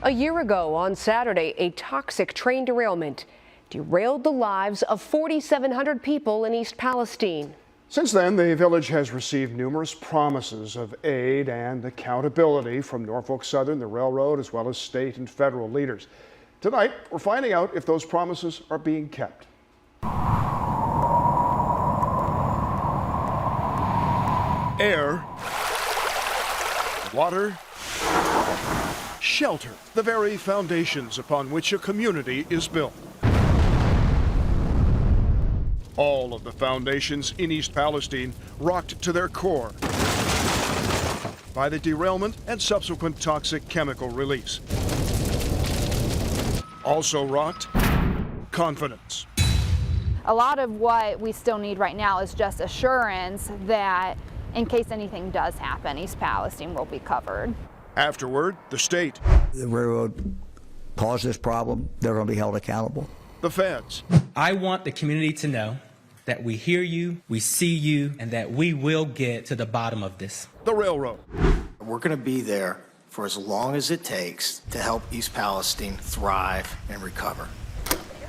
A year ago on Saturday, a toxic train derailment derailed the lives of 4,700 people in East Palestine. Since then, the village has received numerous promises of aid and accountability from Norfolk Southern, the railroad, as well as state and federal leaders. Tonight, we're finding out if those promises are being kept. Air, water, shelter, the very foundations upon which a community is built. All of the foundations in East Palestine rocked to their core by the derailment and subsequent toxic chemical release. Also rocked, confidence. A lot of what we still need right now is just assurance that in case anything does happen, East Palestine will be covered. Afterward, the state. The railroad caused this problem. They're going to be held accountable. The feds. I want the community to know that we hear you, we see you, and that we will get to the bottom of this. The railroad. We're going to be there for as long as it takes to help East Palestine thrive and recover.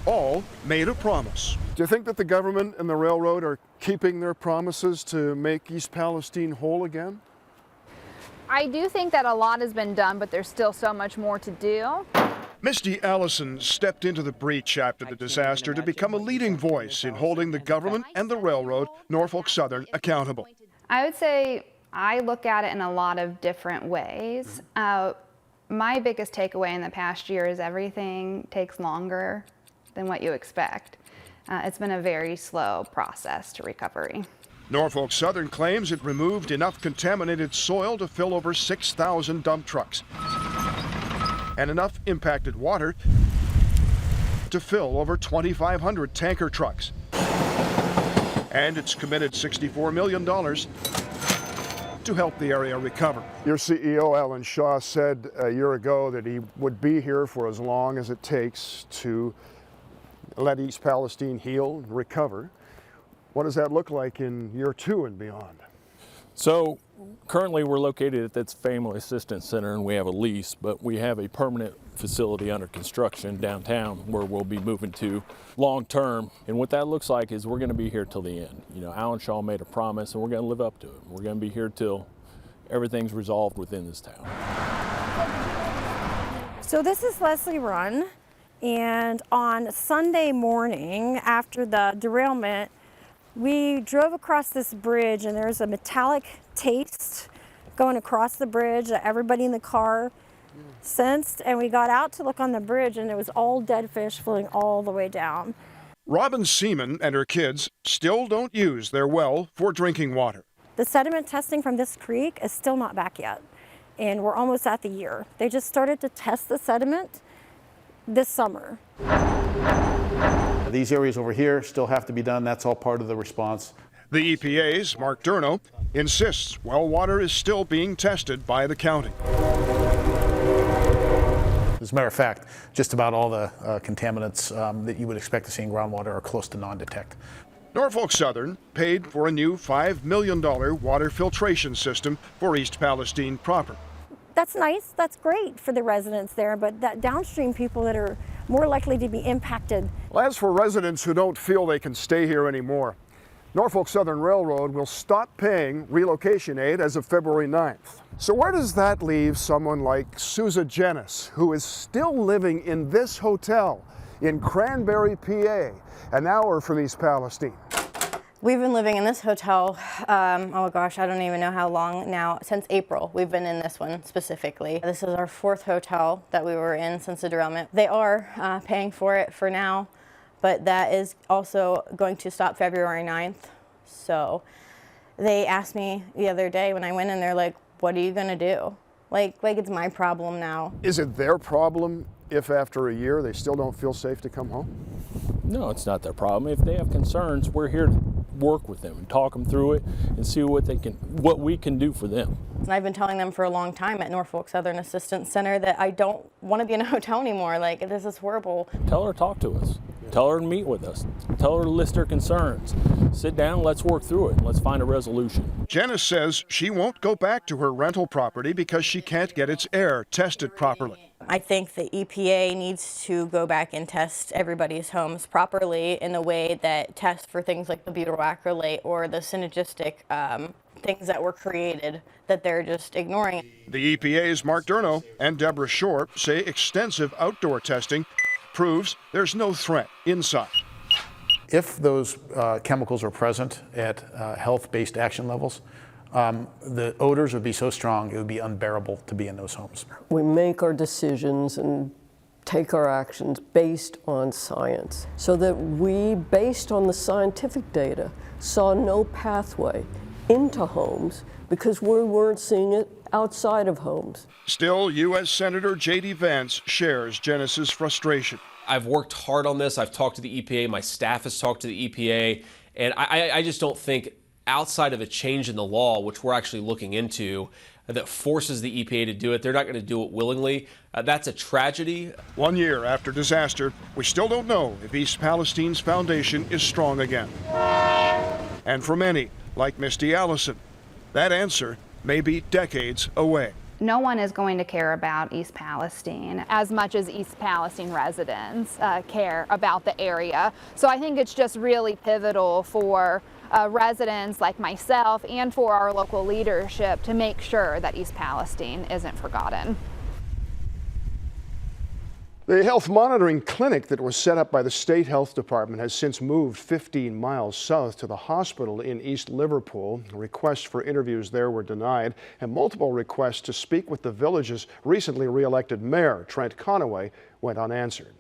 All made a promise. Do you think that the government and the railroad are keeping their promises to make East Palestine whole again? I do think that a lot has been done, but there's still so much more to do. Misty Allison stepped into the breach after the disaster to become a leading voice in holding the government and the railroad, Norfolk Southern, accountable. I would say I look at it in a lot of different ways. My biggest takeaway in the past year is everything takes longer than what you expect. It's been a very slow process to recovery. Norfolk Southern claims it removed enough contaminated soil to fill over 6,000 dump trucks and enough impacted water to fill over 2,500 tanker trucks. And it's committed $64 million to help the area recover. Your CEO, Alan Shaw, said a year ago that he would be here for as long as it takes to let East Palestine heal and recover. What does that look like in year 2 and beyond? So currently we're located at this Family Assistance Center and we have a lease, but we have a permanent facility under construction downtown where we'll be moving to long term. And what that looks like is we're going to be here till the end. You know, Alan Shaw made a promise and we're going to live up to it. We're going to be here till everything's resolved within this town. So this is Leslie Run, and on Sunday morning after the derailment, we drove across this bridge and there's a metallic taste going across the bridge that everybody in the car sensed, and we got out to look on the bridge and it was all dead fish floating all the way down. Robin Seaman and her kids still don't use their well for drinking water. The sediment testing from this creek is still not back yet, and we're almost at the year. They just started to test the sediment this summer. These areas over here still have to be done. That's all part of the response. The EPA's Mark Durno insists well water is still being tested by the county. As a matter of fact, just about all the contaminants that you would expect to see in groundwater are close to non-detect. Norfolk Southern paid for a new $5 million water filtration system for East Palestine proper. That's nice, that's great for the residents there, but that downstream people that are more likely to be impacted. Well, as for residents who don't feel they can stay here anymore, Norfolk Southern Railroad will stop paying relocation aid as of February 9th. So where does that leave someone like Sousa Jenis, who is still living in this hotel in Cranberry, PA, an hour from East Palestine? We've been living in this hotel, oh gosh, I don't even know how long now, since April. We've been in this one specifically. This is our 4th hotel that we were in since the derailment. They are paying for it for now, but that is also going to stop February 9th. So they asked me the other day when I went in, they're like, what are you gonna do? Like it's my problem now. Is it their problem if after a year they still don't feel safe to come home? No, it's not their problem. If they have concerns, we're here to work with them and talk them through it and see what we can do for them. And I've been telling them for a long time at Norfolk Southern Assistance Center that I don't want to be in a hotel anymore. Like, this is horrible. Tell her to talk to us. Tell her to meet with us. Tell her to list her concerns. Sit down, let's work through it. Let's find a resolution. Janice says she won't go back to her rental property because she can't get its air tested properly. I think the EPA needs to go back and test everybody's homes properly in a way that tests for things like the butyl acrylate or the synergistic things that were created that they're just ignoring. The EPA's Mark Durno and Deborah Shore say extensive outdoor testing proves there's no threat inside. If those chemicals are present at health-based action levels, the odors would be so strong it would be unbearable to be in those homes. We make our decisions and take our actions based on science, so that we, based on the scientific data, saw no pathway into homes because we weren't seeing it outside of homes. Still, U.S. Senator J.D. Vance shares Janice's frustration. I've worked hard on this. I've talked to the EPA. My staff has talked to the EPA. And I just don't think outside of a change in the law, which we're actually looking into, that forces the EPA to do it, they're not going to do it willingly. That's a tragedy. 1 year after disaster, we still don't know if East Palestine's foundation is strong again. And for many, like Misty Allison, that answer may be decades away. No one is going to care about East Palestine as much as East Palestine residents care about the area. So I think it's just really pivotal for residents like myself and for our local leadership to make sure that East Palestine isn't forgotten. The health monitoring clinic that was set up by the state health department has since moved 15 miles south to the hospital in East Liverpool. Requests for interviews there were denied, and multiple requests to speak with the village's recently re-elected mayor, Trent Conaway, went unanswered.